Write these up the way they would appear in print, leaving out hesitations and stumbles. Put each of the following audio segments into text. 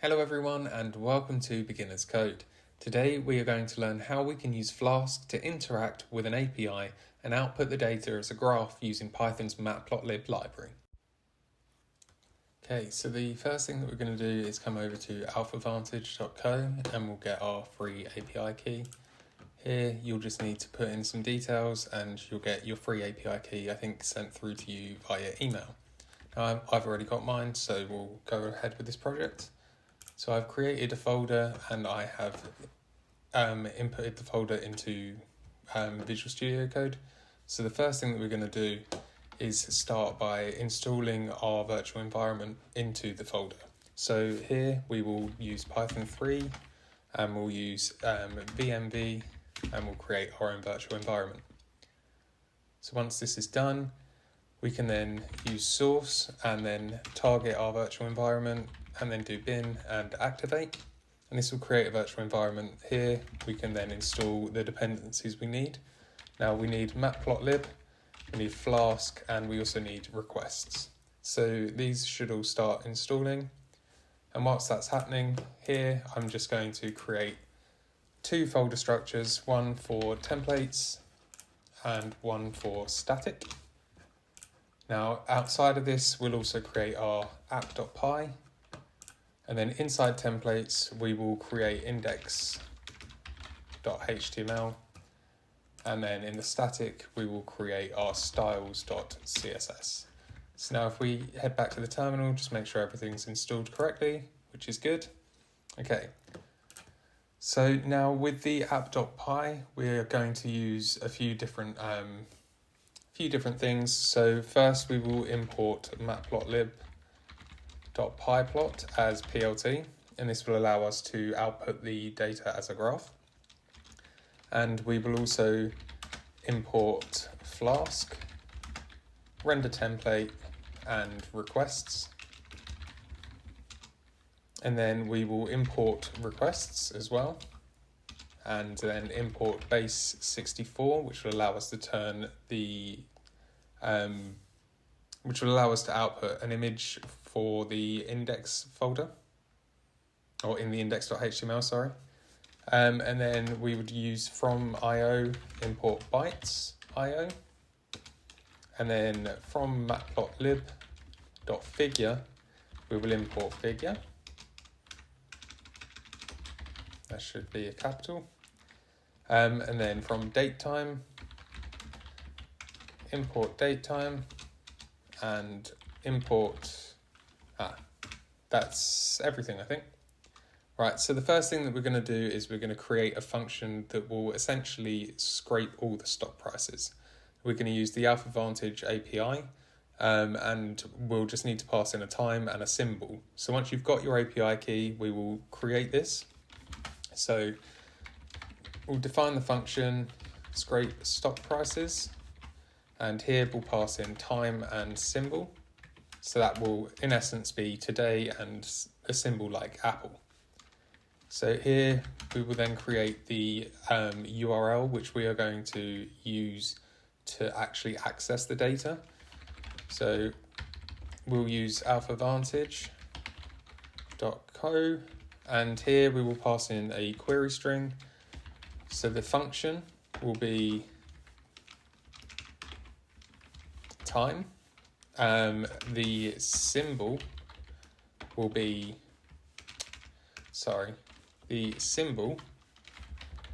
Hello everyone and welcome to Beginner's Code. Today we are going to learn how we can use Flask to interact with an API and output the data as a graph using Python's Matplotlib library. Okay, so the first thing that we're going to do is come over to alphavantage.co and we'll get our free API key. Here you'll just need to put in some details and you'll get your free API key, I think, sent through to you via email. Now I've already got mine, so we'll go ahead with this project. So I've created a folder and I have inputted the folder into Visual Studio Code. So the first thing that we're going to do is start by installing our virtual environment into the folder. So here we will use Python 3 and we'll use VMV and we'll create our own virtual environment. So once this is done, we can then use source and then target our virtual environment and then do bin and activate. And this will create a virtual environment. Here we can then install the dependencies we need. Now we need Matplotlib, we need Flask, and we also need requests. So these should all start installing. And whilst that's happening, here I'm just going to create two folder structures, one for templates and one for static. Now outside of this, we'll also create our app.py, and then inside templates, we will create index.html, and then in the static, we will create our styles.css. So now if we head back to the terminal, just make sure everything's installed correctly, which is good. Okay. So now with the app.py, we're going to use a few different things. So first we will import matplotlib.pyplot as PLT, and this will allow us to output the data as a graph. And we will also import Flask, render template, and requests. And then we will import requests as well, and then import base64, which will allow us to turn which will allow us to output an image for the index folder, or in the index.html, sorry. And then we would use from IO import bytes IO, and then from matplotlib.figure we will import figure. That should be a capital. And then from datetime, import datetime and import, that's everything, I think. Right, so the first thing that we're going to do is we're going to create a function that will essentially scrape all the stock prices. We're going to use the Alpha Vantage API, and we'll just need to pass in a time and a symbol. So once you've got your API key, we will create this. So we'll define the function scrape stock prices, and here we'll pass in time and symbol. So that will in essence be today and a symbol like Apple. So here we will then create the URL which we are going to use to actually access the data. So we'll use alphavantage.co, and here we will pass in a query string. So the function will be time. The symbol will be, the symbol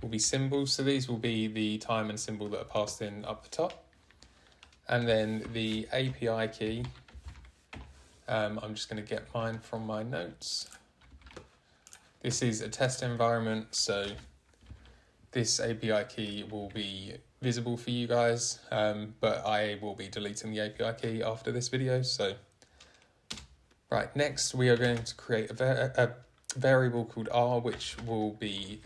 will be symbols. So these will be the time and symbol that are passed in up the top. And then the API key, I'm just going to get mine from my notes. This is a test environment, so this API key will be visible for you guys, but I will be deleting the API key after this video. So, right, next we are going to create a variable called R, which will be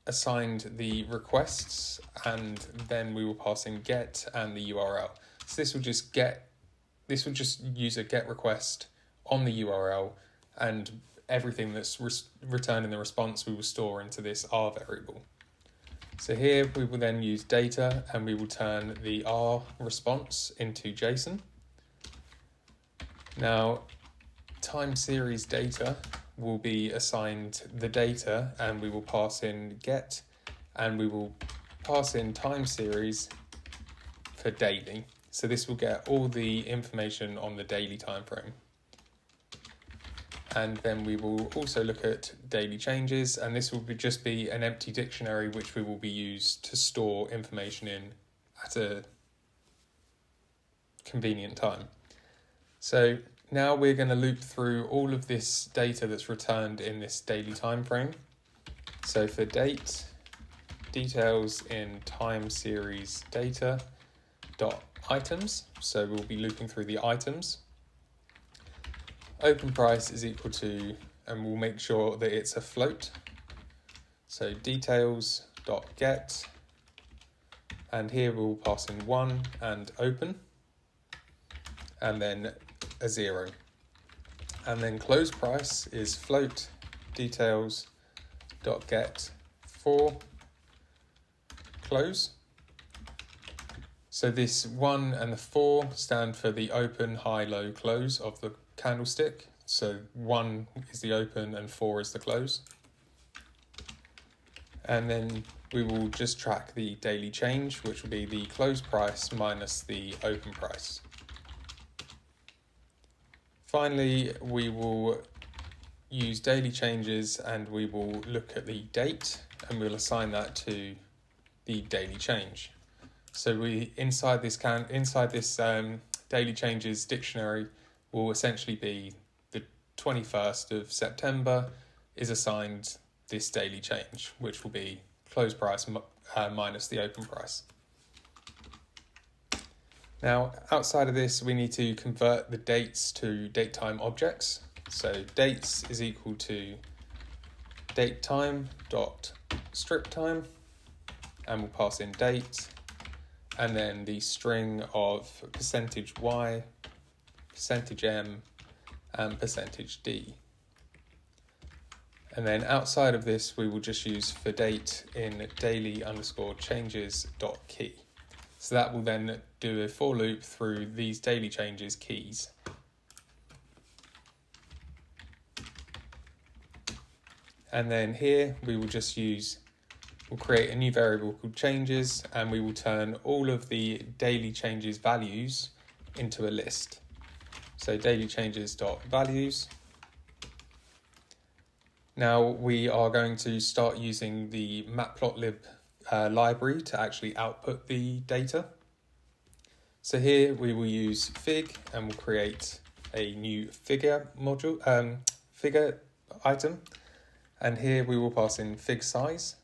assigned the requests, and then we will pass in get and the URL. So this will just use a get request on the URL, and everything that's returned in the response we will store into this R variable. So here we will then use data and we will turn the R response into JSON. Now time series data will be assigned the data, and we will pass in get, and we will pass in time series for daily. So this will get all the information on the daily time frame. And then we will also look at daily changes, and this will just be an empty dictionary which we will be used to store information in at a convenient time. So now we're going to loop through all of this data that's returned in this daily time frame. So for date, details in time series data dot items, so we'll be looping through the items. Open price is equal to, and we'll make sure that it's a float, so details dot get, and here we'll pass in 1 and open, and then a 0. And then close price is float details dot get for close. So this 1 and the 4 stand for the open, high, low, close of the candlestick. So 1 is the open and 4 is the close. And then we will just track the daily change, which will be the close price minus the open price. Finally, we will use daily changes, and we will look at the date, and we'll assign that to the daily change. So we inside this daily changes dictionary will essentially be the 21st of September is assigned this daily change, which will be close price minus the open price. Now, outside of this, we need to convert the dates to datetime objects. So dates is equal to datetime dot strip time, and we'll pass in date, and then the string of %y, %m, and %d. And then outside of this, we will just use for date in daily underscore changes dot key. So that will then do a for loop through these daily changes keys. And then here we will just we'll create a new variable called changes, and we will turn all of the daily changes values into a list. So daily changes dot values. Now we are going to start using the Matplotlib library to actually output the data. So here we will use fig, and we'll create a new figure module, figure item, and here we will pass in fig size,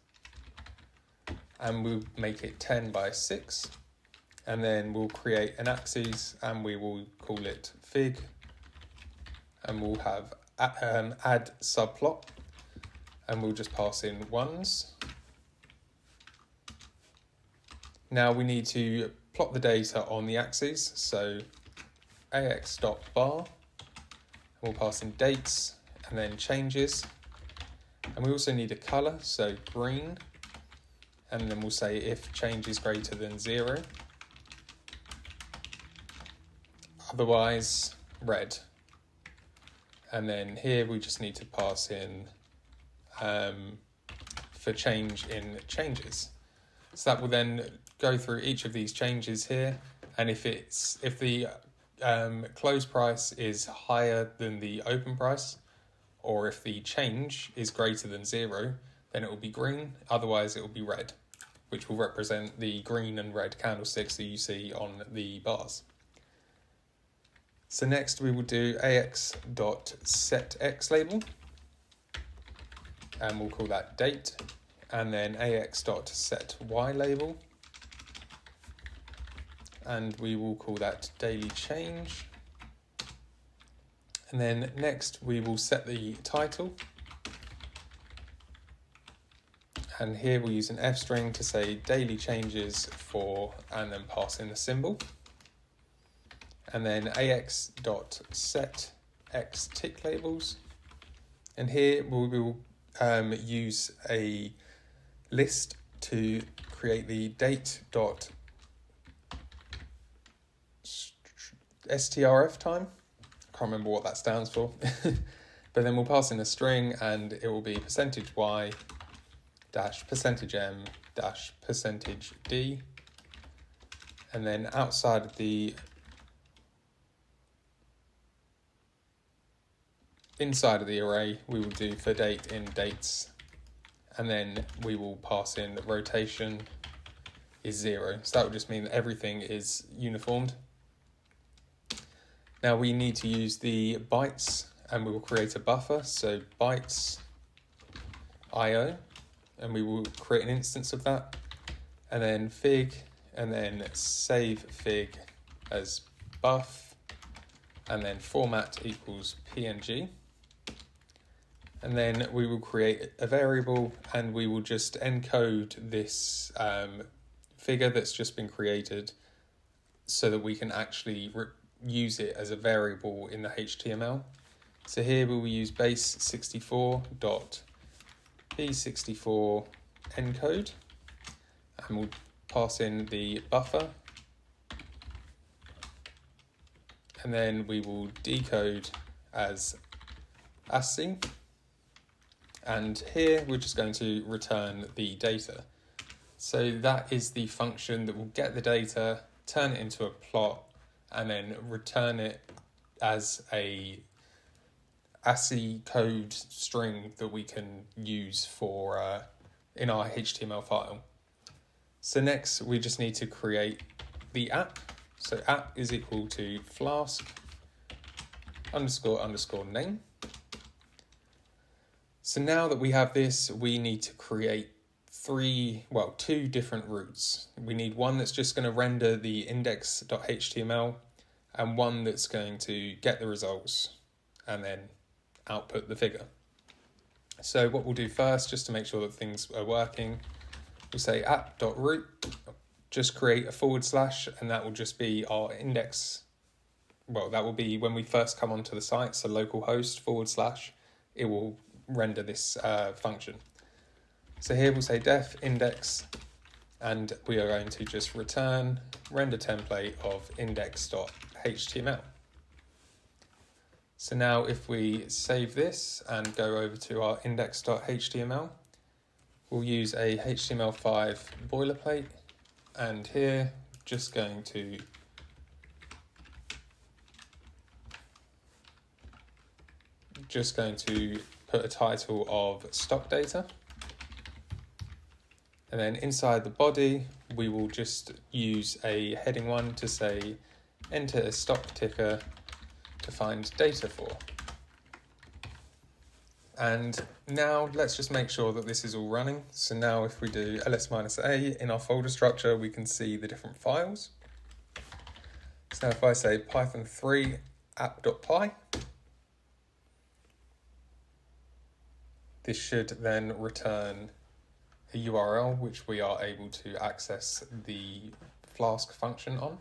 and we'll make it 10 by 6, and then we'll create an axis, and we will call it fig, and we'll have add subplot, and we'll just pass in ones. Now we need to plot the data on the axis, so ax.bar, we'll pass in dates and then changes, and we also need a color, so green, and then we'll say if change is greater than 0, otherwise red. And then here we just need to pass in for change in changes. So that will then go through each of these changes here, and if the close price is higher than the open price, or if the change is greater than 0, then it will be green, otherwise it will be red, which will represent the green and red candlesticks that you see on the bars. So next we will do ax.setXlabel, and we'll call that date, and then ax.setYlabel, and we will call that daily change. And then next we will set the title, and here we'll use an f string to say daily changes for, and then pass in the symbol. And then ax.setXticklabels, and here we will use a list to create the date.strf time. I can't remember what that stands for. But then we'll pass in a string, and it will be %y dash %m dash %d. And then outside of the inside of the array, we will do for date in dates, and then we will pass in rotation is 0. So that will just mean that everything is uniformed. Now we need to use the bytes, and we will create a buffer. So bytes IO, and we will create an instance of that, and then fig, and then save fig as buff, and then format equals PNG. And then we will create a variable, and we will just encode this figure that's just been created so that we can actually use it as a variable in the HTML. So here we will use base64.p64 encode, and we'll pass in the buffer, and then we will decode as ASCII. And here we're just going to return the data. So that is the function that will get the data, turn it into a plot, and then return it as a ASCII code string that we can use for in our HTML file. So next we just need to create the app. So app is equal to flask __ name. So now that we have this, we need to create two different routes. We need one that's just going to render the index.html, and one that's going to get the results and then output the figure. So what we'll do first, just to make sure that things are working, we'll say app.root, just create a /, and that will just be our index. Well, that will be when we first come onto the site, so localhost /, it will render this function. So here we'll say def index, and we are going to just return render template of index.html. So now if we save this and go over to our index.html, we'll use a HTML5 boilerplate, and here just going to put a title of stock data, and then inside the body we will just use a heading 1 to say enter a stock ticker to find data for. And now let's just make sure that this is all running. So now if we do ls-a in our folder structure, we can see the different files. So now if I say python3 app.py, this should then return a URL which we are able to access the Flask function on.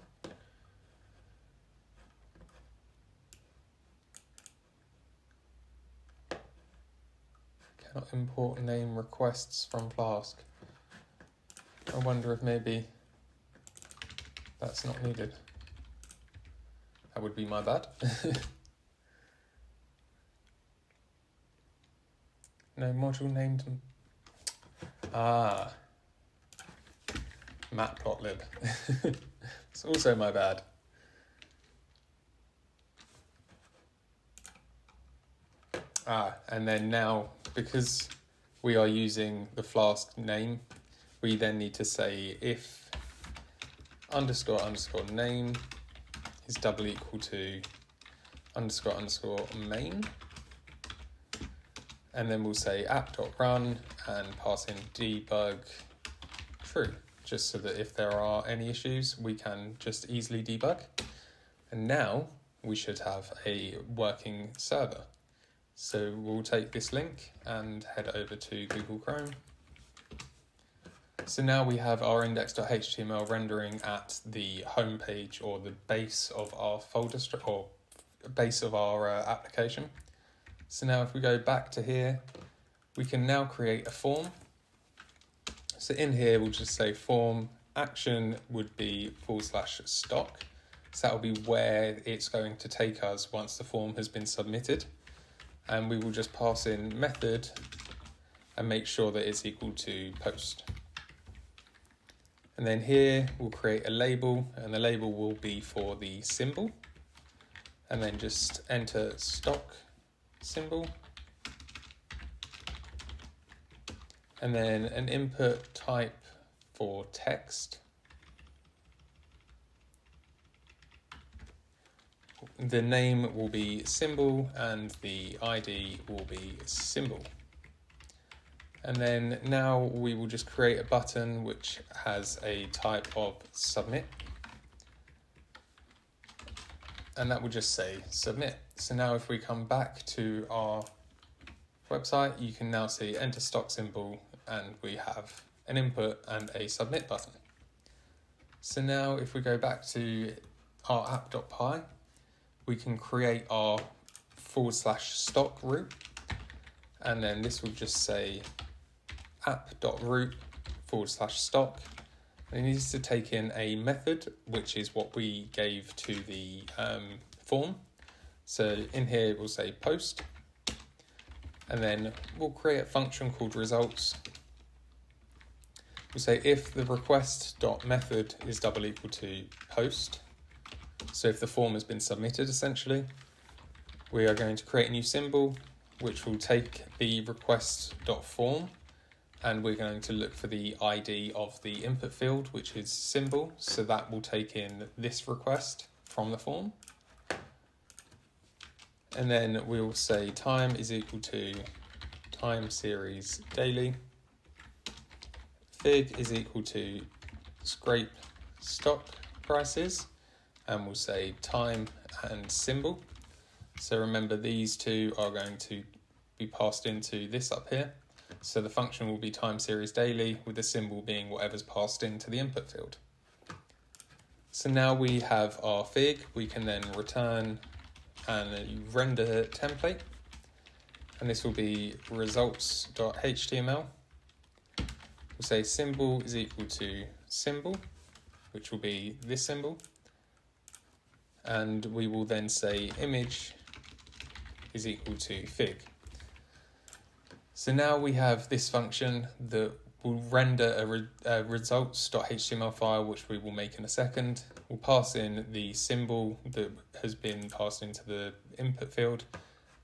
Cannot import name requests from Flask. I wonder if maybe that's not needed. That would be my bad. No module named. Matplotlib. It's also my bad. And then now, because we are using the Flask name, we then need to say if __ name is double equal to __ main. And then we'll say app.run and pass in debug true, just so that if there are any issues, we can just easily debug. And now we should have a working server. So we'll take this link and head over to Google Chrome. So now we have our index.html rendering at the home page, or the base of our folder or base of our application. So now if we go back to here, we can now create a form. So in here, we'll just say form action would be /stock. So that will be where it's going to take us once the form has been submitted. And we will just pass in method and make sure that it's equal to post. And then here we'll create a label, and the label will be for the symbol. And then just enter stock symbol. And then an input type for text. The name will be symbol and the ID will be symbol. And then now we will just create a button which has a type of submit. And that will just say submit. So now if we come back to our website, you can now see enter stock symbol, and we have an input and a submit button. So now if we go back to our app.py, we can create our /stock root, and then this will just say app.root /stock. And it needs to take in a method, which is what we gave to the form. So in here we'll say post, and then we'll create a function called results. We'll say if the request.method is double equal to post, so if the form has been submitted essentially, we are going to create a new symbol which will take the request.form, and we're going to look for the ID of the input field, which is symbol, so that will take in this request from the form. And then we'll say time is equal to time series daily. Fig is equal to scrape stock prices, and we'll say time and symbol. So remember, these two are going to be passed into this up here. So the function will be time series daily, with the symbol being whatever's passed into the input field. So now we have our fig, we can then return and render template, and this will be results.html. We'll say symbol is equal to symbol, which will be this symbol, and we will then say image is equal to fig. So now we have this function that will render a results.html file, which we will make in a second. We'll pass in the symbol that has been passed into the input field,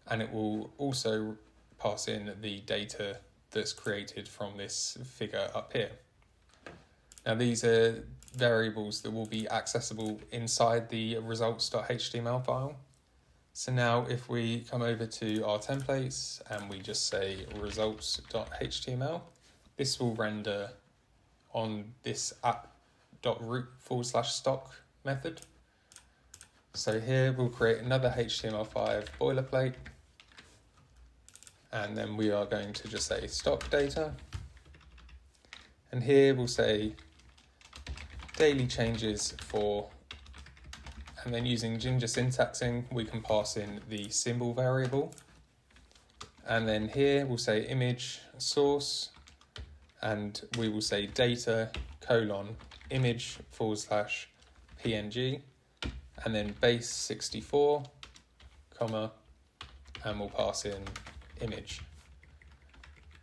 and it will also pass in the data that's created from this figure up here. Now these are variables that will be accessible inside the results.html file. So now if we come over to our templates and we just say results.html, this will render on this app.root /stock method. So here we'll create another HTML5 boilerplate, and then we are going to just say stock data. And here we'll say daily changes for, and then using Ginger syntaxing, we can pass in the symbol variable. And then here we'll say image source, and we will say data : image /png, and then base 64, comma, and we'll pass in image.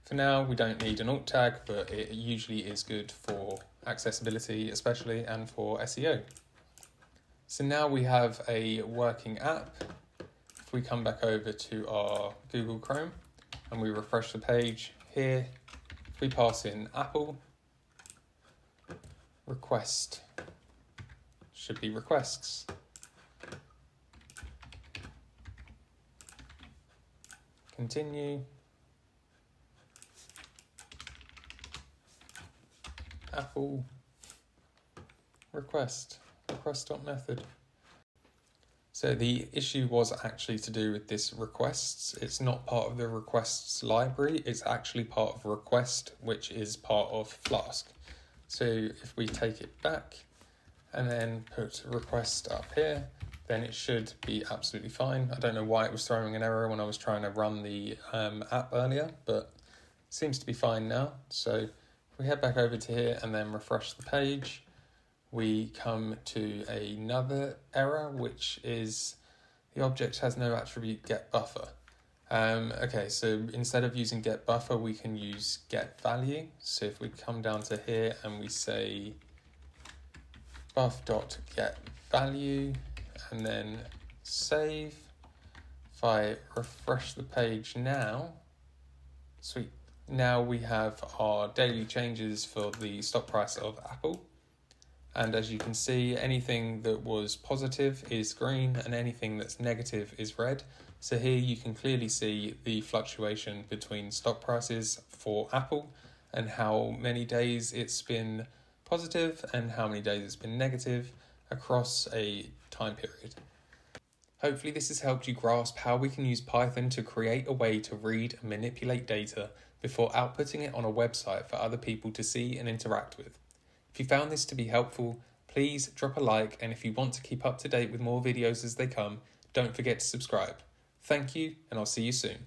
For now, we don't need an alt tag, but it usually is good for accessibility, especially, and for SEO. So now we have a working app. If we come back over to our Google Chrome and we refresh the page here, if we pass in Apple, request should be requests. Continue. Apple request.method. So the issue was actually to do with this requests. It's not part of the requests library. It's actually part of request, which is part of Flask. So if we take it back and then put request up here, then it should be absolutely fine. I don't know why it was throwing an error when I was trying to run the app earlier, but it seems to be fine now. So if we head back over to here and then refresh the page, we come to another error, which is the object has no attribute getBuffer. Okay, so instead of using getBuffer, we can use getValue. So if we come down to here and we say buff.getValue and then save, if I refresh the page now, sweet. Now we have our daily changes for the stock price of Apple. And as you can see, anything that was positive is green and anything that's negative is red. So here you can clearly see the fluctuation between stock prices for Apple and how many days it's been positive and how many days it's been negative across a time period. Hopefully this has helped you grasp how we can use Python to create a way to read and manipulate data before outputting it on a website for other people to see and interact with. If you found this to be helpful, please drop a like, and if you want to keep up to date with more videos as they come, don't forget to subscribe. Thank you, and I'll see you soon.